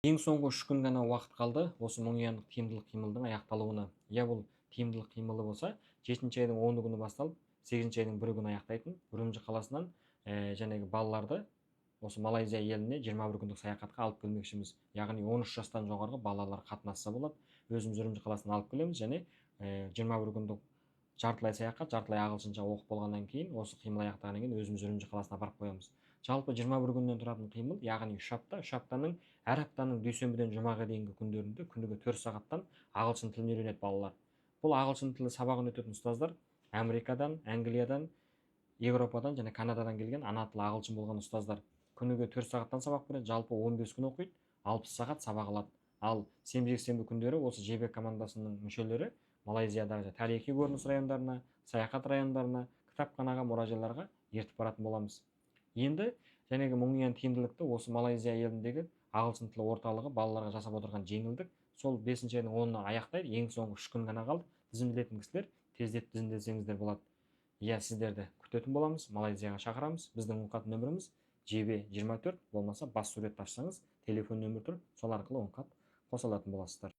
Ең соңғы 3 күн ғана уақыт қалды осы мұңияндық тиімділік қимылдың аяқталуына. Бұл тиімділік қимылы болса, 7 айдың 10 күні басталып, 8 айдың 1 күні аяқтайтын Үрімжі қаласынан жәнегі балаларды осы Малайзия еліне 21 күндік саяхатқа алып келмекшіміз. Яғни 13 жастан жоғарғы балалар қатынасса болады. Өзіміз Үрімжі қаласынан алып келеміз және 21 күндік жартылай саяхат, жартылай ағылшынша оқып болғаннан кейін, осы қимыл аяқтағаннан кейін өзіміз Үрімжі қаласына апарып қоямыз. Жалпы 21 күннен тұратын қимыл, яғни 3 апта, 3 аптаның әр аптаның дүйсенбіден жұмаға дейінгі күндерінде күніге 4 сағаттан ағылшын тілін үйренеді балалар. Бұл ағылшын тілі сабағын өтетін ұстаздар Америкадан, Англиядан, Европадан және Канададан келген ана тілі ағылшын болған ұстаздар. Күніге 4 сағаттан сабақ береді, жалпы 15 күн оқиды, 60 сағат сабақ алады. Ал сенбі жексенбі күндері осы ЖБ командасының мүшелері Малайзиядағы тарихи көрініс райондарына, саяхат райондарына, кітапханаға, мұражайларға ертіп баратын боламыз. Енді жәнегі мұңиян тиімділікті осы Малайзия еліндегі ағылшын тілі орталығы балаларға жасап отырған жеңілдік сол 5 айдың 10-ына аяқтайды. Ең соңғы 3 күн ғана қалды. Тізімделетін кісілер тездетіп тізімдесеңіздер болады. Сіздерді күтетін боламыз, Малайзияға шақырамыз. Біздің УНКАД нөміріміз GB24, болмаса бас суретті ашсаңыз телефон нөмірі тұр, сол арқылы УНКАД қоса алатын боласыздар.